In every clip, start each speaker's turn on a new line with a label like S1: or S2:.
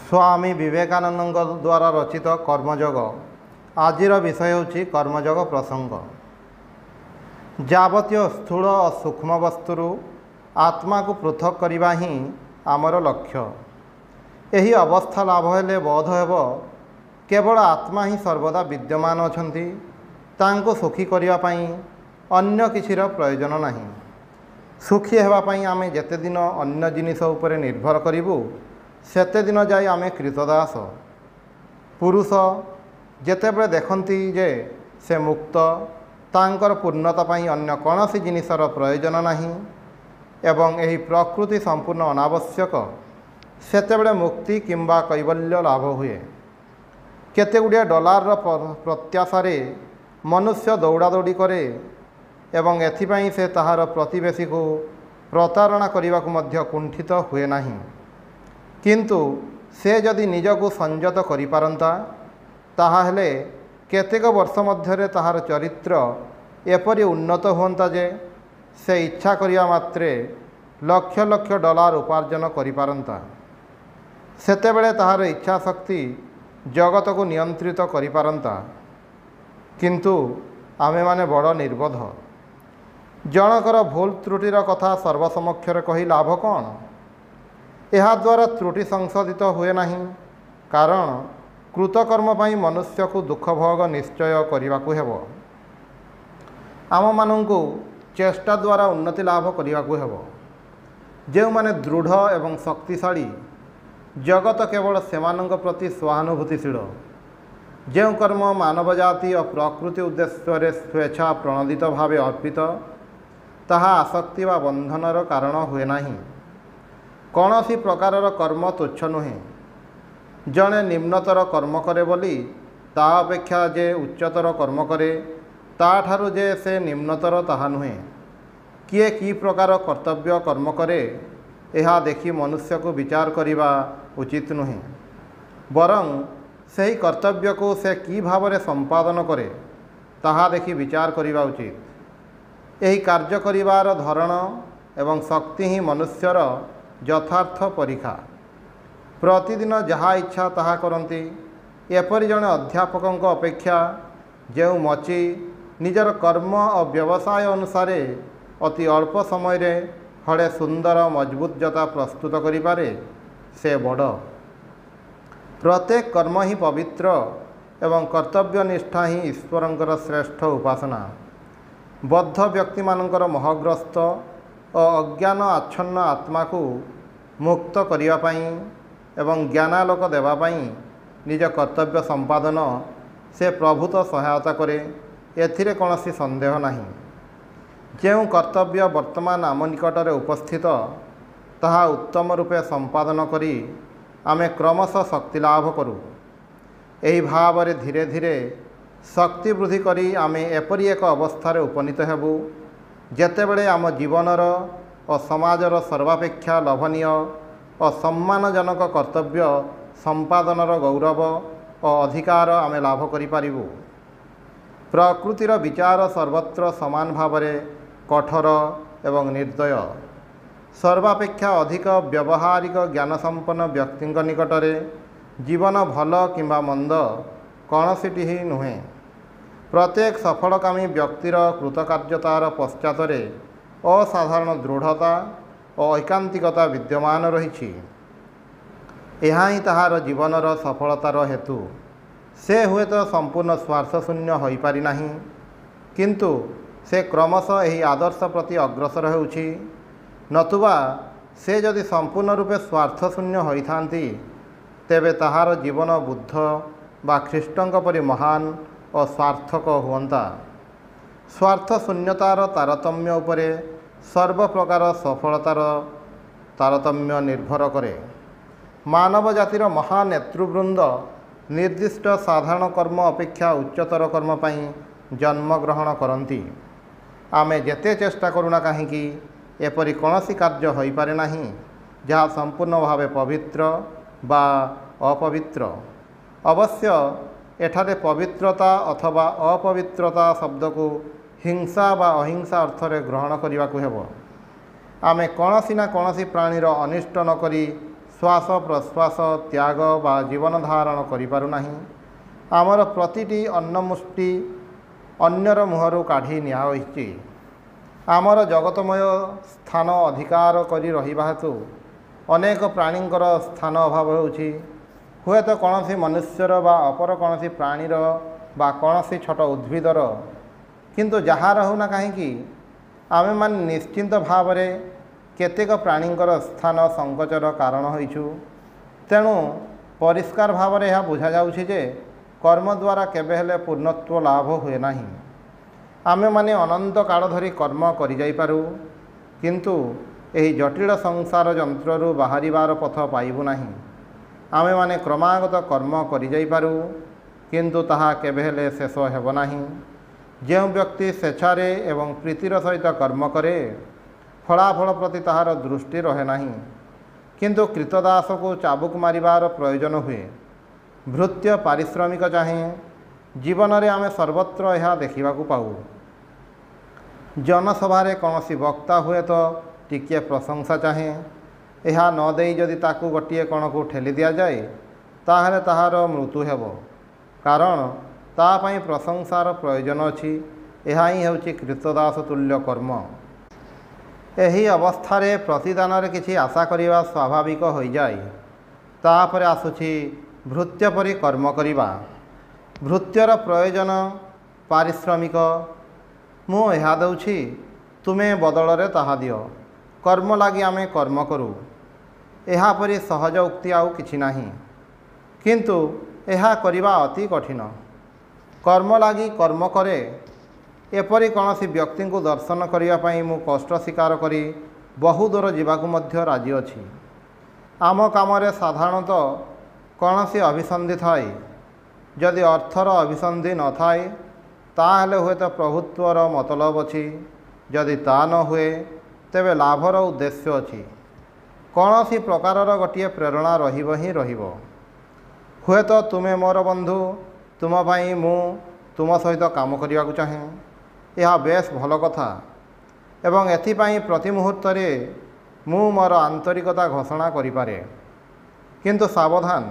S1: स्वामी विवेकानंद द्वारा रचित कर्मयोग। आजिर विषय होछि कर्मयोग प्रसंग। जावतीय स्थूल और सूक्ष्म वस्तुर आत्मा को पृथक करने ही आमर लक्ष्य। यही अवस्था लाभ हेले बोध हेब केवल आत्मा ही सर्वदा विद्यमान अछंती, तांको सुखी करिया पई अन्य किछिर प्रयोजन नाही। सुखी हेबा पई आमे जेते दिन अन्य जिनिस उपरे निर्भर करिबु सेते दिन जाई आमे कृतदास। पुरुष जेतेबेले देखंती जे से मुक्त, तांकर पूर्णता पई अन्य कौनसी जिनिसर प्रयोजन नाही एवं एही प्रकृति संपूर्ण अनावश्यक, सेतेबेले मुक्ति किंबा कैवल्य लाभ हुए। केतेगुड़िया डॉलर प्रत्याशारे मनुष्य दौड़ा दौड़ी करे एवं एथिपाई से ताहार प्रतिवेशी को प्रतारणा करने को मध्य कुंठित हुए नाही। किंतु से जदि निजको संयत करि पारंता ताहाले केतेक वर्ष मध्यरे ताहार चरित्र एपरि उन्नत होता जे से इच्छा करिया मात्रे लक्ष लक्ष डॉलर उपार्जन करि पारंता। सेतेबेले ताहार इच्छा शक्ति जगत को नियंत्रित करि पारंता। किंतु आमे माने बड़ निर्बोध। जनकर भूल त्रुटिर कथा सर्वसमक्षरे कही लाभ कौन? यह द्वारा त्रुटि संशोधित हुए नहीं, कारण कृतकर्म पाई मनुष्य को दुख भोग निश्चय करने को हेब। आम मानू चेष्टा द्वारा उन्नति लाभ करने को हेब। जो माने दृढ़ एवं शक्तिशाली, जगत केवल सेमानंक प्रति सहानुभूतिशील। जो कर्म मानव जाति और प्रकृति उद्देश्य स्वेच्छा प्रणोदित भाव अर्पित, ताहा आसक्ति व बंधनर कारण हुए नहीं। कौनसी प्रकारर कर्म तुच्छ नुहे। जड़े निम्नतर कर्म करे बोली ता अपेक्षा जे उच्चतर कर्म करे ताठारु जे से निम्नतर ताहा नुहे। किए की प्रकार कर्तव्य कर्म करे यह देखि मनुष्य को विचार करिबा उचित नुहे, बरं सही कर्तव्य को से की भावरे संपादन करे ताहा देखि विचार करिबा उचित। यही कार्य करिबार धरण एवं शक्ति ही मनुष्यर यथार्थ परीक्षा। प्रतिदिन जहाँ इच्छा ताहा करती एपरि जड़े अध्यापक अपेक्षा जो मची निजर कर्म और व्यवसाय अनुसार अति अल्प समय रे हड़े सुंदर मजबूत जता प्रस्तुत करिपारे से बड़। प्रत्येक कर्म ही पवित्र एवं कर्तव्य निष्ठा ही ईश्वरंकर श्रेष्ठ उपासना। बद्ध व्यक्ति मानकर मोहग्रस्त और अज्ञान आच्छन्न आत्मा को मुक्त करिया पाई एवं ज्ञानालोक देवा पाई निज कर्तव्य संपादन से प्रभुत सहायता करे, एथिरे कौनसी संदेह नहीं। जो कर्तव्य वर्तमान आम निकटरे उपस्थित ताहा उत्तम रूपे संपादन करी आमे क्रमशः शक्ति लाभ करूँ। यही भाव में धीरे धीरे शक्ति वृद्धि करी आमे एपरि एक अवस्थार उपनीत हेबु जेतेबेले आम जीवनर और समाजर सर्वापेक्षा लोभनीय और सम्मानजनक कर्तव्य संपादनर गौरव और अधिकार आमे लाभ करि पारिबु। प्रकृतिर विचार सर्वत्र समान भावरे कठोर एवं निर्दय। सर्वापेक्षा अधिक व्यवहारिक ज्ञानसंपन्न व्यक्ति निकटरे जीवन भल किंबा मंद कौनसीटी ही नुहे। प्रत्येक सफलकामी व्यक्तिर कृतकार्यतार पश्चातरे असाधारण दृढ़ता और ऐकांतिकता विद्यमान रही। यह ही ताहार जीवनर सफलतार हेतु। से हुए तो संपूर्ण स्वार्थशून्य हो पारि नाही, किंतु से क्रमशः यही आदर्श प्रति अग्रसर होउछि। नतुबा से जदि संपूर्ण रूपे स्वार्थशून्य होइथांती तेबे ताहार जीवन बुद्ध बा ख्रीष्टंक परि महान और सार्थक हुअंता। स्वार्थशून्यतार तारतम्य उपरे सर्व प्रकार सफलतार तारतम्य निर्भर करे। मानव जातिर महान नेतृवृंद निर्दिष्ट साधारण कर्म अपेक्षा उच्चतर कर्म पाई जन्म ग्रहण करती। आमे जेते चेष्टा करुना काहींकि एपरि कौनसी कार्य हो पारे नाही जहाँ संपूर्ण भावे पवित्र बा अपवित्र। अवश्य एठारे पवित्रता अथवा अपवित्रता शब्द को हिंसा बा अहिंसा अर्थ रे ग्रहण करने को हेब। आमे कौनसी ना कौनसी प्राणीर अनिष्ट न करी श्वास प्रश्वास त्याग बा जीवन धारण करिपारुनाही। आमर प्रतिटी अन्नमुष्टि अन्यर मुहरु काढ़ी निया होइछि। आमर जगतमय स्थान अधिकार करी रहिबा हेतु अनेक प्राणींकर स्थान अभाव होउछि। हुए तो कौनसी मनुष्यर बा अपर कौनसी प्राणीर बा कौनसी छोट उद्भिदर, किंतु जहाँ रहुना कहीं आमे मान निश्चिंत भाव में केतेक प्राणींकर स्थान संकोचर कारण होइछु। तेणु परिष्कार भाव में यह बुझा जाउछि जे कर्म द्वारा केबे हेले पूर्णत्व लाभ हुए नाही। आमे माने अनंत काल धरी कर्म करि जाई पारू, किंतु एही जटिल संसार जंत्ररू बाहरिबार पथ पाइबु नाही। आमे माने क्रमागत कर्म करि जाई पारू, किंतु ताहा केबे हेले शेष हेब नाही। जो व्यक्ति स्वेच्छारे एवं प्रीतिर सहित कर्म करे फलाफल प्रति ताहार दृष्टि रहे नाही, किंतु कृतदास को चाबुक मारिबार प्रयोजन हुए। भृत्य पारिश्रमिक चाहे जीवन में आमे सर्वत्र यह देखा पाऊ। जनसभारे कौनसी वक्ता हुए तो टिके प्रशंसा चाहे, यह न देई जदि ताकू गोटे कण को ठेली दि जाए ताहले ताहार मृत्यु हेब, कारण तापाई प्रशंसार प्रयोजन अच्छी। यह ही होची कृतदास तुल्य कर्म। यही अवस्थारे प्रतिदान किछि आशा करिबा स्वाभाविक हो जाए। तापर आसुछि भृत्य परि कर्म करिबा। भृत्यर प्रयोजन पारिश्रमिक मु यह दउछि, तुमे बदल ताहा दियो। कर्म लगी आमे कर्म करूँ, यह परि सहज उक्ति आउ किछि नाही, किंतु यह करिबा अति कठिन। कर्म लगी कर्म करे एपरि कौनसी व्यक्ति को दर्शन करने मु कष्ट स्वीकार करी बहु दूर जावाकू मध्य राजी अछि। आम काम साधारणतः कौनसी अभिसंधि थाए, जदि अर्थर अभिसंधि न थाए ताहले हुए तो प्रभुत्वर मतलब अछि, जदि ता न हुए तेबे लाभर उद्देश्य अछि। कौनसी प्रकारर गोटे प्रेरणा रहिब ही रहिब। हुए तो तुमे मोर बंधु, तुम भाई मु तुम सहित काम करने को चाहे, यह बेस भल कथा। एवं एथिपाई प्रति मुहूर्त मु मोर आंतरिकता घोषणा करिपारे, किंतु सावधान,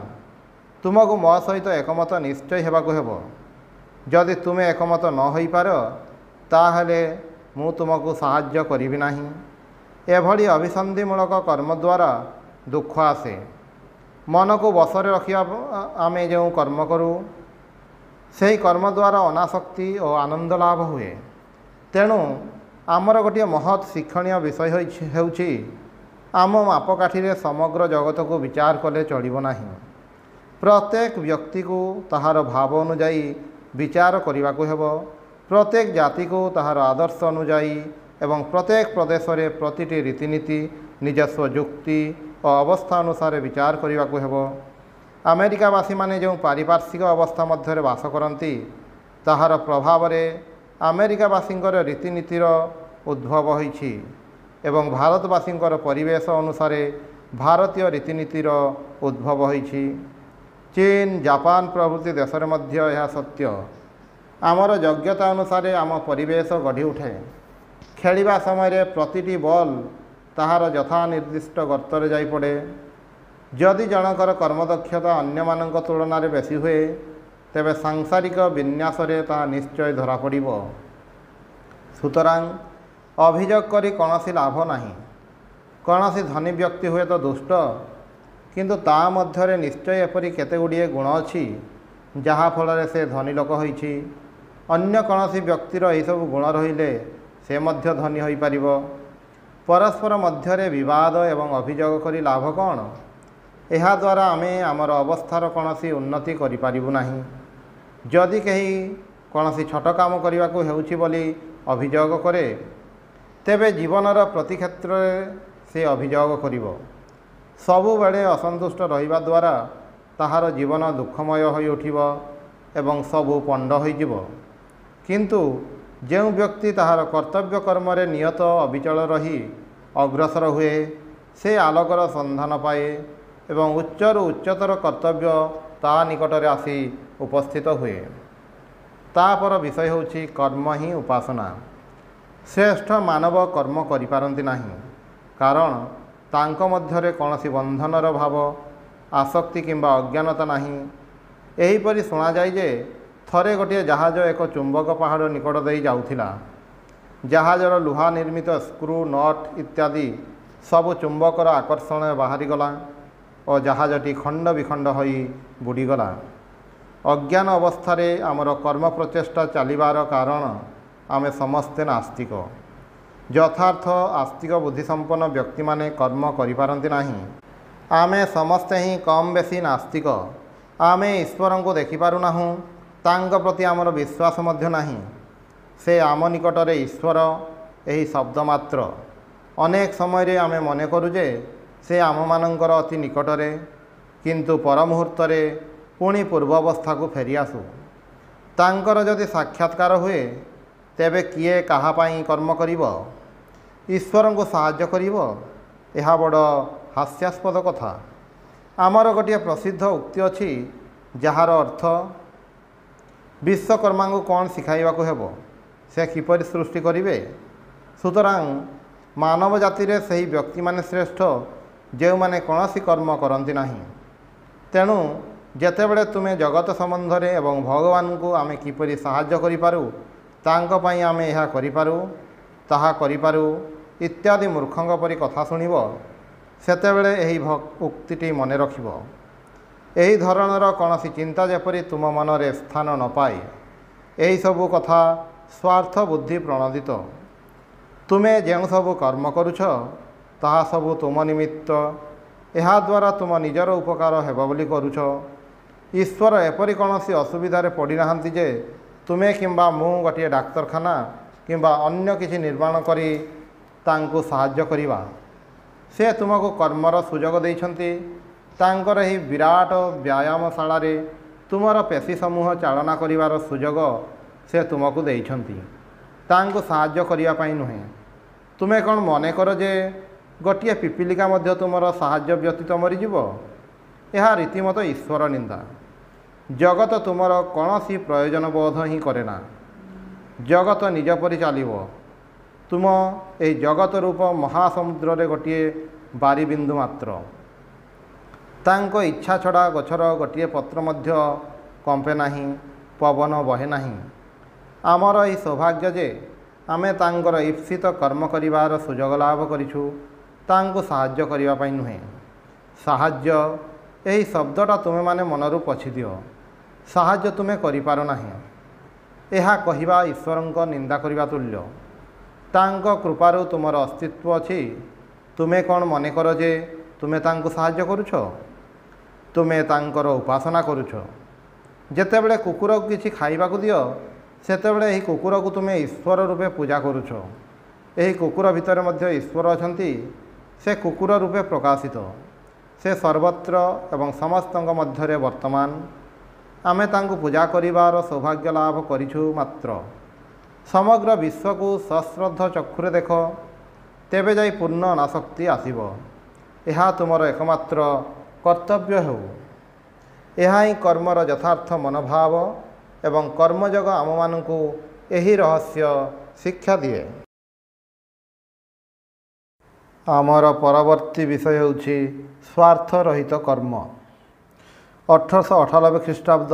S1: तुमको मो सहित एकमत निश्चय हेबाकू हेबो। जदि तुमे एकमत न होई पार ताहले मु तुमको साहाय्य करिबि नाही। एभली अभिसंधिमूलक कर्म द्वारा दुख आसे। मन को बसरे रखिया आमे जो कर्म करूँ से कर्म द्वारा अनासक्ति और आनंद लाभ हुए। तेणु आमर गोटे महत् शिक्षणीय विषय होउछि, आम मापकाठी समग्र जगत को विचार कले चलिब नाही। प्रत्येक व्यक्ति को ताहार भाव अनुजाई विचार करने को हेब। प्रत्येक जाति को ताहार आदर्श अनुजाई एवं प्रत्येक प्रदेश में प्रतिटी रीतिनीति निजस्व युक्ति और अवस्था अनुसार विचार करने को हेब। अमेरिकावासी माने जो पारिपार्श्विक अवस्था मध्य बास करती ताहार प्रभाव में अमेरिकावासींकर रीतिनीतिर उद्भव होइछि एवं भारतवासींकर परिवेश अनुसार भारतीय रीतिनीतिर उद्भव होइछि। चीन जापान प्रभृति देश में मध्य यह सत्य। आमर योग्यता अनुसार आम परिवेश गढ़ी उठे। खेलिबा समय प्रतिटी बॉल ताहार यथा निर्दिष्ट गर्तर जाई पड़े। जदि जनकर कर्मदक्षता अन्य मानक तुलन में बेसी हुए तेबे सांसारिक विन्यास ता निश्चय धरा पड़िब। सुतरां अभियोग करी कौनसी लाभ नाही। कौनसी धनी व्यक्ति हुए तो दुष्ट, किंतु ता मध्यरे निश्चय एपरी केते गुड़िए गुण अच्छी जहाँ फल से धनी लोक होइछि। अन्य कौनसी व्यक्तिर यह सब गुण रहिले से मध्य धनी होई पारिब। परस्पर मध्यरे विवाद एवं अभियोग करी लाभ कौन? यह द्वारा आमे आमर अवस्थार कौनसी उन्नति करि पारिबु नाही। जदि कहीं कौनसी छोट काम करने को हेउछि बोली अभियोग करे तेबे जीवनर प्रति क्षेत्र से अभियोग करिब। सबु बेले असंतुष्ट रहिबा द्वारा ताहार जीवन दुखमय होई उठिब एवं सबु पंड होइजिब। किंतु जो व्यक्ति ताहार कर्तव्य कर्म रे नियत अविचल रही अग्रसर हुए से आलोकर संधान पाए एवं उच्चर उच्चतर कर्तव्य ता निकटरे आसी उपस्थित हुए। तापर विषय होछि कर्म ही उपासना। श्रेष्ठ मानव कर्म करि पारंती नाही, कारण ତାଙ୍କ ମଧ୍ୟରେ କୌଣସି ବନ୍ଧନର ଭାବ, ଆସକ୍ତି କିମ୍ବା ଅଜ୍ଞାନତା ନାହିଁ। ଏହିପରି ଶୁଣାଯାଏ ଯେ ଥରେ ଗୋଟିଏ ଜାହାଜ ଏକ ଚୁମ୍ବକ ପାହାଡ଼ ନିକଟ ଦେଇ ଯାଉଥିଲା। ଜାହାଜର ଲୁହା ନିର୍ମିତ ସ୍କ୍ରୁ, ନଟ୍ ଇତ୍ୟାଦି ସବୁ ଚୁମ୍ବକର ଆକର୍ଷଣରେ ବାହାରିଗଲା ଓ ଜାହାଜଟି ଖଣ୍ଡ ବିଖଣ୍ଡ ହୋଇ ବୁଡ଼ିଗଲା। ଅଜ୍ଞାନ ଅବସ୍ଥାରେ ଆମର କର୍ମ ପ୍ରଚେଷ୍ଟା ଚାଲିବାର କାରଣ ଆମେ ସମସ୍ତେ ନାସ୍ତିକ। ଯଥାର୍ଥ ଆସ୍ତିକ ବୁଦ୍ଧିସମ୍ପନ୍ନ ବ୍ୟକ୍ତିମାନେ କର୍ମ କରିପାରନ୍ତି ନାହିଁ। ଆମେ ସମସ୍ତେ ହିଁ କମ୍ ବେଶୀ ନାସ୍ତିକ। ଆମେ ଈଶ୍ୱରଙ୍କୁ ଦେଖିପାରୁନାହୁଁ, ତାଙ୍କ ପ୍ରତି ଆମର ବିଶ୍ୱାସ ମଧ୍ୟ ନାହିଁ। ସେ ଆମ ନିକଟରେ ଈଶ୍ୱର ଏହି ଶବ୍ଦ ମାତ୍ର। ଅନେକ ସମୟରେ ଆମେ ମନେ କରୁ ଯେ ସେ ଆମମାନଙ୍କର ଅତି ନିକଟରେ, କିନ୍ତୁ ପର ମୁହୂର୍ତ୍ତରେ ପୁଣି ପୂର୍ବ ଅବସ୍ଥାକୁ ଫେରିଆସୁ। ତାଙ୍କର ଯଦି ସାକ୍ଷାତକାର ହୁଏ ତେବେ କିଏ କାହା ପାଇଁ କର୍ମ କରିବ? ଈଶ୍ୱରଙ୍କୁ ସାହାଯ୍ୟ କରିବ? ଏହା ବଡ଼ ହାସ୍ୟାସ୍ପଦ କଥା। ଆମର ଗୋଟିଏ ପ୍ରସିଦ୍ଧ ଉକ୍ତି ଅଛି, ଯାହାର ଅର୍ଥ ବିଶ୍ୱକର୍ମାଙ୍କୁ କ'ଣ ଶିଖାଇବାକୁ ହେବ, ସେ କିପରି ସୃଷ୍ଟି କରିବେ? ସୁତରାଂ ମାନବ ଜାତିରେ ସେହି ବ୍ୟକ୍ତିମାନେ ଶ୍ରେଷ୍ଠ ଯେଉଁମାନେ କୌଣସି କର୍ମ କରନ୍ତି ନାହିଁ। ତେଣୁ ଯେତେବେଳେ ତୁମେ ଜଗତ ସମ୍ବନ୍ଧରେ ଏବଂ ଭଗବାନଙ୍କୁ ଆମେ କିପରି ସାହାଯ୍ୟ କରିପାରୁ, ତାଙ୍କ ପାଇଁ ଆମେ ଏହା କରିପାରୁ, ତାହା କରିପାରୁ ଇତ୍ୟାଦି ମୂର୍ଖଙ୍କ ପରି କଥା ଶୁଣିବ, ସେତେବେଳେ ଏହି ଉକ୍ତିଟି ମନେ ରଖିବ। ଏହି ଧରଣର କୌଣସି ଚିନ୍ତା ଯେପରି ତୁମ ମନରେ ସ୍ଥାନ ନ ପାଏ। ଏହିସବୁ କଥା ସ୍ୱାର୍ଥ ବୁଦ୍ଧି ପ୍ରଣୋଦିତ। ତୁମେ ଯେଉଁ ସବୁ କର୍ମ କରୁଛ ତାହା ସବୁ ତୁମ ନିମିତ୍ତ, ଏହାଦ୍ୱାରା ତୁମ ନିଜର ଉପକାର ହେବ ବୋଲି କରୁଛ। ଈଶ୍ୱର ଏପରି କୌଣସି ଅସୁବିଧାରେ ପଡ଼ିନାହାନ୍ତି ଯେ ତୁମେ କିମ୍ବା ମୁଁ ଗୋଟିଏ ଡାକ୍ତରଖାନା କିମ୍ବା ଅନ୍ୟ କିଛି ନିର୍ମାଣ କରି ତାଙ୍କୁ ସାହାଯ୍ୟ କରିବା। ସେ ତୁମକୁ କର୍ମର ସୁଯୋଗ ଦେଇଛନ୍ତି। ତାଙ୍କର ଏହି ବିରାଟ ବ୍ୟାୟାମଶାଳାରେ ତୁମର ପେଶୀ ସମୂହ ଚାଳନା କରିବାର ସୁଯୋଗ ସେ ତୁମକୁ ଦେଇଛନ୍ତି, ତାଙ୍କୁ ସାହାଯ୍ୟ କରିବା ପାଇଁ ନୁହେଁ। ତୁମେ କ'ଣ ମନେ କର ଯେ ଗୋଟିଏ ପିପିଲିକା ମଧ୍ୟ ତୁମର ସାହାଯ୍ୟ ବ୍ୟତୀତ ମରିଯିବ? ଏହା ରୀତିମତ ଈଶ୍ୱର ନିନ୍ଦା। ଜଗତ ତୁମର କୌଣସି ପ୍ରୟୋଜନ ବୋଧ ହିଁ କରେ ନା। ଜଗତ ନିଜ ପରି ଚାଲିବ। ତୁମ ଏହି ଜଗତ ରୂପ ମହାସମୁଦ୍ରରେ ଗୋଟିଏ ବାରିବିନ୍ଦୁ ମାତ୍ର। ତାଙ୍କ ଇଚ୍ଛା ଛଡ଼ା ଗଛର ଗୋଟିଏ ପତ୍ର ମଧ୍ୟ କମ୍ପେ ନାହିଁ, ପବନ ବହେ ନାହିଁ। ଆମର ଏହି ସୌଭାଗ୍ୟ ଯେ ଆମେ ତାଙ୍କର ଇପ୍ସିତ କର୍ମ କରିବାର ସୁଯୋଗ ଲାଭ କରିଛୁ, ତାଙ୍କୁ ସାହାଯ୍ୟ କରିବା ପାଇଁ ନୁହେଁ। ସାହାଯ୍ୟ ଏହି ଶବ୍ଦଟା ତୁମେମାନେ ମନରୁ ପୋଛିଦିଅ। ସାହାଯ୍ୟ ତୁମେ କରିପାର ନାହିଁ, ଏହା କହିବା ଈଶ୍ୱରଙ୍କ ନିନ୍ଦା କରିବା ତୁଲ୍ୟ। ତାଙ୍କ କୃପାରୁ ତୁମର ଅସ୍ତିତ୍ୱ ଅଛି। ତୁମେ କ'ଣ ମନେ କର ଯେ ତୁମେ ତାଙ୍କୁ ସାହାଯ୍ୟ କରୁଛ? ତୁମେ ତାଙ୍କର ଉପାସନା କରୁଛ। ଯେତେବେଳେ କୁକୁରକୁ କିଛି ଖାଇବାକୁ ଦିଅ, ସେତେବେଳେ ଏହି କୁକୁରକୁ ତୁମେ ଈଶ୍ୱର ରୂପେ ପୂଜା କରୁଛ। ଏହି କୁକୁର ଭିତରେ ମଧ୍ୟ ଈଶ୍ୱର ଅଛନ୍ତି। ସେ କୁକୁର ରୂପେ ପ୍ରକାଶିତ। ସେ ସର୍ବତ୍ର ଏବଂ ସମସ୍ତଙ୍କ ମଧ୍ୟରେ ବର୍ତ୍ତମାନ। ଆମେ ତାଙ୍କୁ ପୂଜା କରିବାର ସୌଭାଗ୍ୟ ଲାଭ କରିଛୁ ମାତ୍ର। ସମଗ୍ର ବିଶ୍ୱକୁ ସଶ୍ରଦ୍ଧ ଚକ୍ଷୁରେ ଦେଖ, ତେବେ ଯାଇ ପୂର୍ଣ୍ଣ ଅନାସକ୍ତି ଆସିବ। ଏହା ତୁମର ଏକମାତ୍ର କର୍ତ୍ତବ୍ୟ ହେଉ। ଏହା ହିଁ କର୍ମର ଯଥାର୍ଥ ମନୋଭାବ ଏବଂ କର୍ମଯୋଗ ଆମମାନଙ୍କୁ ଏହି ରହସ୍ୟ ଶିକ୍ଷା ଦିଏ। ଆମର ପରବର୍ତ୍ତୀ ବିଷୟ ହେଉଛି ସ୍ୱାର୍ଥରହିତ କର୍ମ। 1898 ଖ୍ରୀଷ୍ଟାବ୍ଦ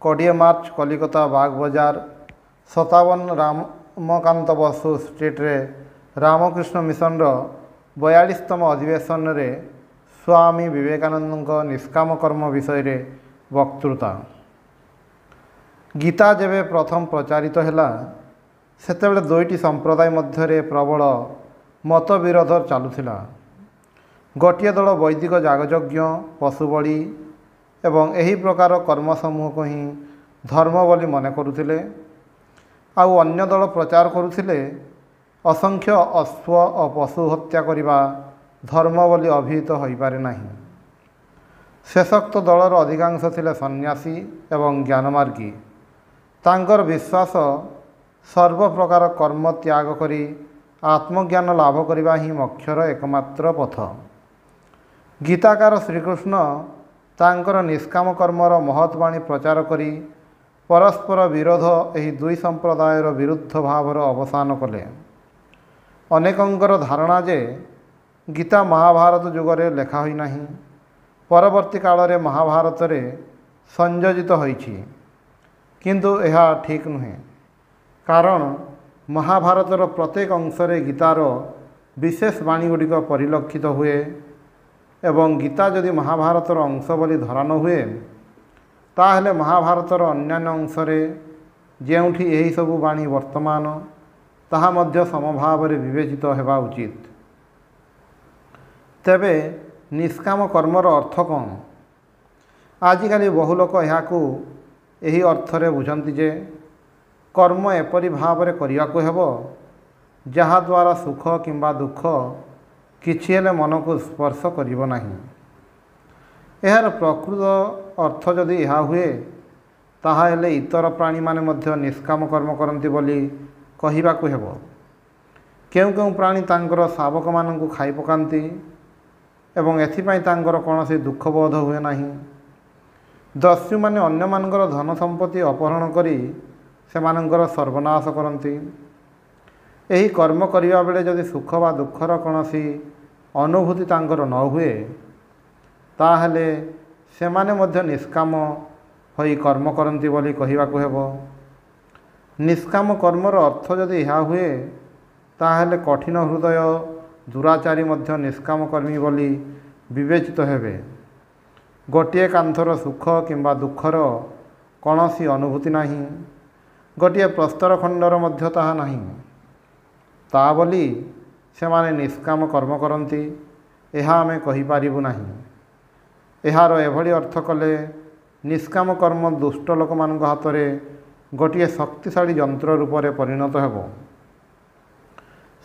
S1: 20 ମାର୍ଚ୍ଚ କଲିକତା ବାଗବଜାର 57 ରାମକାନ୍ତ ବସୁ ଷ୍ଟ୍ରିଟ୍ରେ ରାମକୃଷ୍ଣ ମିଶନର 42ତମ ଅଧିବେଶନରେ ସ୍ୱାମୀ ବିବେକାନନ୍ଦଙ୍କ ନିଷ୍କାମ କର୍ମ ବିଷୟରେ ବକ୍ତୃତା। ଗୀତା ଯେବେ ପ୍ରଥମ ପ୍ରଚାରିତ ହେଲା, ସେତେବେଳେ ଦୁଇଟି ସମ୍ପ୍ରଦାୟ ମଧ୍ୟରେ ପ୍ରବଳ ମତବିରୋଧ ଚାଲୁଥିଲା। ଗୋଟିଏ ଦଳ ବୈଦିକ ଯାଗଯଜ୍ଞ, ପଶୁବଳି ଏବଂ ଏହି ପ୍ରକାର କର୍ମ ସମୂହକୁ ହିଁ ଧର୍ମ ବୋଲି ମନେ କରୁଥିଲେ। ଆଉ ଅନ୍ୟ ଦଳ ପ୍ରଚାର କରୁଥିଲେ ଅସଂଖ୍ୟ ଅଶ୍ଵ ଓ ପଶୁ ହତ୍ୟା କରିବା ଧର୍ମ ବୋଲି ଅଭିହିତ ହୋଇପାରେ ନାହିଁ। ଶେଷୋକ୍ତ ଦଳର ଅଧିକାଂଶ ଥିଲେ ସନ୍ନ୍ୟାସୀ ଏବଂ ଜ୍ଞାନମାର୍ଗୀ। ତାଙ୍କର ବିଶ୍ୱାସ ସର୍ବପ୍ରକାର କର୍ମ ତ୍ୟାଗ କରି ଆତ୍ମଜ୍ଞାନ ଲାଭ କରିବା ହିଁ ମୋକ୍ଷର ଏକମାତ୍ର ପଥ। ଗୀତାକାର ଶ୍ରୀକୃଷ୍ଣ ତାଙ୍କର ନିଷ୍କାମ କର୍ମର ମହତ୍ ବାଣୀ ପ୍ରଚାର କରି ପରସ୍ପର ବିରୋଧ ଏହି ଦୁଇ ସମ୍ପ୍ରଦାୟର ବିରୁଦ୍ଧ ଭାବର ଅବସାନ କଲେ। ଅନେକଙ୍କର ଧାରଣା ଯେ ଗୀତା ମହାଭାରତ ଯୁଗରେ ଲେଖା ହୋଇନାହିଁ, ପରବର୍ତ୍ତୀ କାଳରେ ମହାଭାରତରେ ସଂଯୋଜିତ ହୋଇଛି। କିନ୍ତୁ ଏହା ଠିକ୍ ନୁହେଁ, କାରଣ ମହାଭାରତର ପ୍ରତ୍ୟେକ ଅଂଶରେ ଗୀତାର ବିଶେଷ ବାଣୀଗୁଡ଼ିକ ପରିଲକ୍ଷିତ ହୁଏ ଏବଂ ଗୀତା ଯଦି ମହାଭାରତର ଅଂଶ ବୋଲି ଧରା ନ ହୁଏ, ତାହେଲେ ମହାଭାରତର ଅନ୍ୟାନ୍ୟ ଅଂଶରେ ଯେଉଁଠି ଏହିସବୁ ବାଣୀ ବର୍ତ୍ତମାନ, ତାହା ମଧ୍ୟ ସମଭାବରେ ବିବେଚିତ ହେବା ଉଚିତ। ତେବେ ନିଷ୍କାମ କର୍ମର ଅର୍ଥ କ'ଣ? ଆଜିକାଲି ବହୁ ଲୋକ ଏହାକୁ ଏହି ଅର୍ଥରେ ବୁଝନ୍ତି ଯେ କର୍ମ ଏପରି ଭାବରେ କରିବାକୁ ହେବ ଯାହାଦ୍ୱାରା ସୁଖ କିମ୍ବା ଦୁଃଖ କିଛି ହେଲେ ମନକୁ ସ୍ପର୍ଶ କରିବ ନାହିଁ। ଏହାର ପ୍ରକୃତ ଅର୍ଥ ଯଦି ଏହା ହୁଏ, ତାହାହେଲେ ଇତର ପ୍ରାଣୀମାନେ ମଧ୍ୟ ନିଷ୍କାମ କର୍ମ କରନ୍ତି ବୋଲି କହିବାକୁ ହେବ। କେଉଁ କେଉଁ ପ୍ରାଣୀ ତାଙ୍କର ଶାବକମାନଙ୍କୁ ଖାଇ ପକାନ୍ତି ଏବଂ ଏଥିପାଇଁ ତାଙ୍କର କୌଣସି ଦୁଃଖବୋଧ ହୁଏ ନାହିଁ। ଦସ୍ୟୁମାନେ ଅନ୍ୟମାନଙ୍କର ଧନ ସମ୍ପତ୍ତି ଅପହରଣ କରି ସେମାନଙ୍କର ସର୍ବନାଶ କରନ୍ତି। ଏହି କର୍ମ କରିବା ବେଳେ ଯଦି ସୁଖ ବା ଦୁଃଖର କୌଣସି ଅନୁଭୂତି ତାଙ୍କର ନ ହୁଏ, ତାହେଲେ ସେମାନେ ମଧ୍ୟ ନିଷ୍କାମ ହୋଇ କର୍ମ କରନ୍ତି ବୋଲି କହିବାକୁ ହେବ। ନିଷ୍କାମ କର୍ମର ଅର୍ଥ ଯଦି ଏହା ହୁଏ, ତାହେଲେ କଠିନ ହୃଦୟ ଦୁରାଚାରୀ ମଧ୍ୟ ନିଷ୍କାମ କର୍ମୀ ବୋଲି ବିବେଚିତ ହେବେ। ଗୋଟିଏ କାନ୍ଥର ସୁଖ କିମ୍ବା ଦୁଃଖର କୌଣସି ଅନୁଭୂତି ନାହିଁ, ଗୋଟିଏ ପ୍ରସ୍ତର ଖଣ୍ଡର ମଧ୍ୟ ତାହା ନାହିଁ। ତା ବୋଲି ସେମାନେ ନିଷ୍କାମ କର୍ମ କରନ୍ତି, ଏହା ଆମେ କହିପାରିବୁ ନାହିଁ। ଏହାର ଏଭଳି ଅର୍ଥ କଲେ ନିଷ୍କାମ କର୍ମ ଦୁଷ୍ଟ ଲୋକମାନଙ୍କ ହାତରେ ଗୋଟିଏ ଶକ୍ତିଶାଳୀ ଯନ୍ତ୍ର ରୂପରେ ପରିଣତ ହେବ।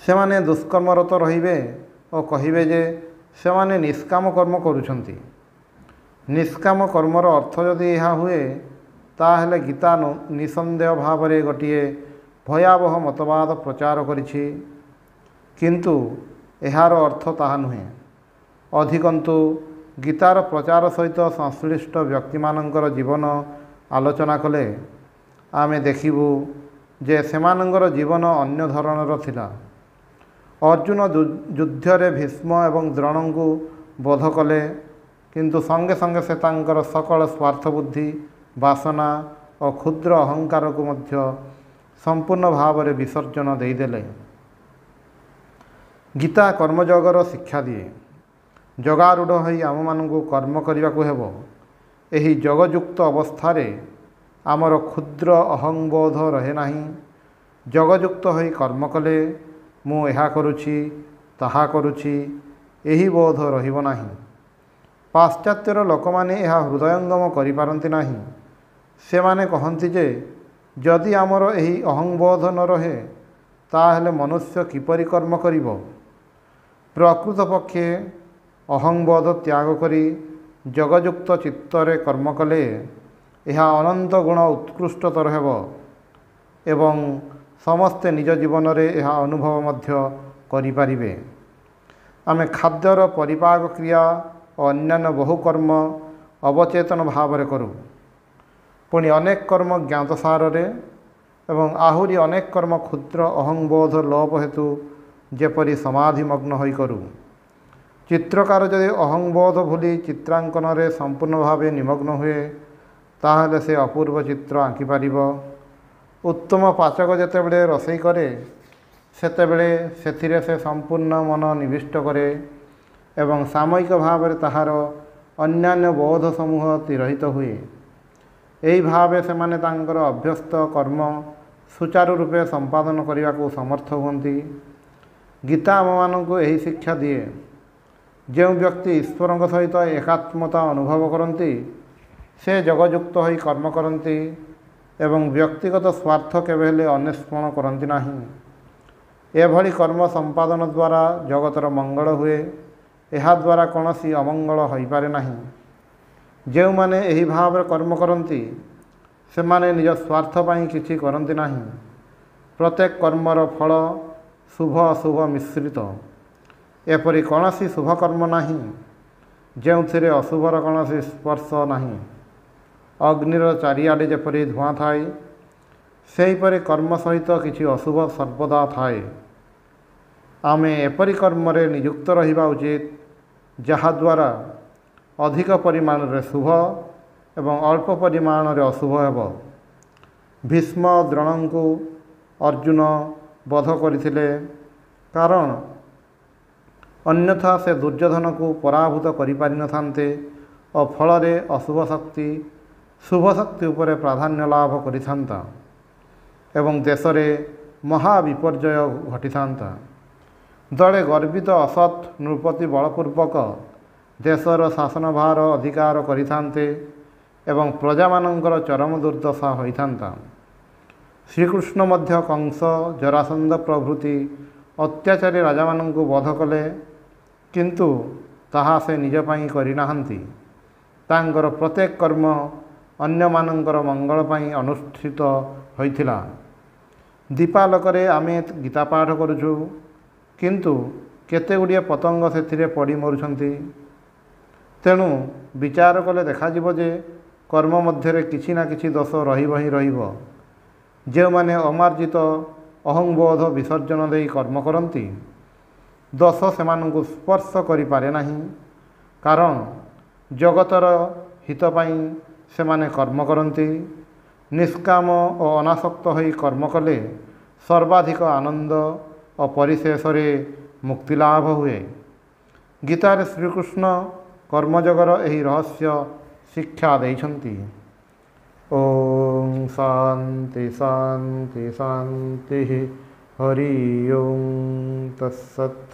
S1: ସେମାନେ ଦୁଷ୍କର୍ମରତ ରହିବେ ଓ କହିବେ ଯେ ସେମାନେ ନିଷ୍କାମ କର୍ମ କରୁଛନ୍ତି। ନିଷ୍କାମ କର୍ମର ଅର୍ଥ ଯଦି ଏହା ହୁଏ, ତାହେଲେ ଗୀତା ନିଃସନ୍ଦେହ ଭାବରେ ଗୋଟିଏ ଭୟାବହ ମତବାଦ ପ୍ରଚାର କରିଛି, କିନ୍ତୁ ଏହାର ଅର୍ଥ ତାହା ନୁହେଁ। ଅଧିକନ୍ତୁ ଗୀତାର ପ୍ରଚାର ସହିତ ସଂଶ୍ଳିଷ୍ଟ ବ୍ୟକ୍ତିମାନଙ୍କର ଜୀବନ ଆଲୋଚନା କଲେ ଆମେ ଦେଖିବୁ ଯେ ସେମାନଙ୍କର ଜୀବନ ଅନ୍ୟ ଧରଣର ଥିଲା। ଅର୍ଜୁନ ଯୁଦ୍ଧରେ ଭୀଷ୍ମ ଏବଂ ଦ୍ରୋଣଙ୍କୁ ବଧ କଲେ, କିନ୍ତୁ ସଙ୍ଗେ ସଙ୍ଗେ ସେ ତାଙ୍କର ସକଳ ସ୍ୱାର୍ଥବୁଦ୍ଧି, ବାସନା ଓ କ୍ଷୁଦ୍ର ଅହଙ୍କାରକୁ ମଧ୍ୟ ସମ୍ପୂର୍ଣ୍ଣ ଭାବରେ ବିସର୍ଜନ ଦେଇଦେଲେ। ଗୀତା କର୍ମଯୋଗର ଶିକ୍ଷା ଦିଏ। ଯୋଗାରୂଢ଼ ହୋଇ ଆମମାନଙ୍କୁ କର୍ମ କରିବାକୁ ହେବ। ଏହି ଯୋଗଯୁକ୍ତ ଅବସ୍ଥାରେ ଆମର କ୍ଷୁଦ୍ର ଅହଂବୋଧ ରହେ ନାହିଁ। ଯୋଗଯୁକ୍ତ ହୋଇ କର୍ମ କଲେ ମୁଁ ଏହା କରୁଛି, ତାହା କରୁଛି, ଏହି ବୋଧ ରହିବ ନାହିଁ। ପାଶ୍ଚାତ୍ୟର ଲୋକମାନେ ଏହା ହୃଦୟଙ୍ଗମ କରିପାରନ୍ତି ନାହିଁ। ସେମାନେ କହନ୍ତି ଯେ ଯଦି ଆମର ଏହି ଅହଂବୋଧ ନ ରହେ, ତାହେଲେ ମନୁଷ୍ୟ କିପରି କର୍ମ କରିବ? ପ୍ରକୃତପକ୍ଷେ ଅହଂବୋଧ ତ୍ୟାଗ କରି ଯୋଗଯୁକ୍ତ ଚିତ୍ତରେ କର୍ମ କଲେ ଏହା ଅନନ୍ତ ଗୁଣ ଉତ୍କୃଷ୍ଟତର ହେବ ଏବଂ ସମସ୍ତେ ନିଜ ଜୀବନରେ ଏହା ଅନୁଭବ ମଧ୍ୟ କରିପାରିବେ। ଆମେ ଖାଦ୍ୟର ପରିପାକ କ୍ରିୟା ଓ ଅନ୍ୟାନ୍ୟ ବହୁ କର୍ମ ଅବଚେତନ ଭାବରେ କରୁ। ପୁଣି ଅନେକ କର୍ମ ଜ୍ଞାତସାରରେ ଏବଂ ଆହୁରି ଅନେକ କର୍ମ କ୍ଷୁଦ୍ର ଅହଂବୋଧ ଲୋପ ହେତୁ ଯେପରି ସମାଧିମଗ୍ନ ହୋଇ କରୁ। ଚିତ୍ରକାର ଯଦି ଅହଂବୋଧ ଭୁଲି ଚିତ୍ରାଙ୍କନରେ ସମ୍ପୂର୍ଣ୍ଣ ଭାବେ ନିମଗ୍ନ ହୁଏ, ତାହେଲେ ସେ ଅପୂର୍ବ ଚିତ୍ର ଆଙ୍କିପାରିବ। ଉତ୍ତମ ପାଚକ ଯେତେବେଳେ ରୋଷେଇ କରେ, ସେତେବେଳେ ସେଥିରେ ସେ ସମ୍ପୂର୍ଣ୍ଣ ମନ ନିବିଷ୍ଟ କରେ ଏବଂ ସାମୟିକ ଭାବରେ ତାହାର ଅନ୍ୟାନ୍ୟ ବୋଧ ସମୂହ ତିରୋହିତ ହୁଏ। ଏହି ଭାବେ ସେମାନେ ତାଙ୍କର ଅଭ୍ୟସ୍ତ କର୍ମ ସୁଚାରୁ ରୂପେ ସମ୍ପାଦନ କରିବାକୁ ସମର୍ଥ ହୁଅନ୍ତି। ଗୀତା ଆମମାନଙ୍କୁ ଏହି ଶିକ୍ଷା ଦିଏ। ଯେଉଁ ବ୍ୟକ୍ତି ଈଶ୍ୱରଙ୍କ ସହିତ ଏକାତ୍ମତା ଅନୁଭବ କରନ୍ତି, ସେ ଯୋଗଯୁକ୍ତ ହୋଇ କର୍ମ କରନ୍ତି ଏବଂ ବ୍ୟକ୍ତିଗତ ସ୍ୱାର୍ଥ କେବେ ହେଲେ ଅନ୍ୱେଷଣ କରନ୍ତି ନାହିଁ। ଏଭଳି କର୍ମ ସମ୍ପାଦନ ଦ୍ୱାରା ଜଗତର ମଙ୍ଗଳ ହୁଏ। ଏହାଦ୍ୱାରା କୌଣସି ଅମଙ୍ଗଳ ହୋଇପାରେ ନାହିଁ। ଯେଉଁମାନେ ଏହି ଭାବରେ କର୍ମ କରନ୍ତି, ସେମାନେ ନିଜ ସ୍ୱାର୍ଥ ପାଇଁ କିଛି କରନ୍ତି ନାହିଁ। ପ୍ରତ୍ୟେକ କର୍ମର ଫଳ ଶୁଭ ଅଶୁଭ ମିଶ୍ରିତ। ଏପରି କୌଣସି ଶୁଭ କର୍ମ ନାହିଁ ଯେଉଁଥିରେ ଅଶୁଭର କୌଣସି ସ୍ପର୍ଶ ନାହିଁ। ଅଗ୍ନିର ଚାରିଆଡ଼େ ଯେପରି ଧୂଆଁ ଥାଏ, ସେହିପରି କର୍ମ ସହିତ କିଛି ଅଶୁଭ ସର୍ବଦା ଥାଏ। आमे एपरि कर्मरे नियुक्त रहिबा उचित जहाद्वारा अधिक परिमाण रे शुभ एवं अल्प परिमाण रे अशुभ हेब। भीष्म द्रोण को अर्जुन वध करथिले कारण अन्यथा से दुर्योधन को पराभूत करि पारि न थान्ते और फल अशुभ शक्ति शुभ शक्ति उपरे प्राधान्य लाभ करिथान्ता एवं देश रे महाविपर्जय घटिथान्ता। दले गर्वित असत नृपति बलपूर्वक देशर शासनभार अधिकार करिथान्ते एवं प्रजा मानंकर चरम दुर्दशा होइथान्ता। श्रीकृष्ण मध्य कंस जरासंध प्रभृति अत्याचारी राजा मानंकु वध कले किंतु ताहा से निज पई करिनाहंती। तांकर प्रत्येक कर्म अन्य मानंकर मंगल पई अनुष्ठित होइथिला। दीपालोकरे आमे गीता पाठ करूछु किंतु केते गुड़िए पतंग से पड़ी मरुछंती। तेणु विचार कले देखा जिवो जे कर्म मध्यरे किछि ना किछि दोष रहिबो ही रहिबो। जे माने अमार्जित अहंबोध विसर्जन देई कर्म करंती दोष सेमानंकु स्पर्श करि पारे नाही, कारण जगतर हित पई सेमाने कर्म करंती। निष्काम और अनासक्त होई कर्म कले सर्वाधिक आनंद और परिशेष मुक्ति लाभ हुए। गीतार श्रीकृष्ण कर्मजगर एही रहस्य शिक्षा देइछन्ति। ओम शांति शांति शांति। हरि ओम तत्सत्।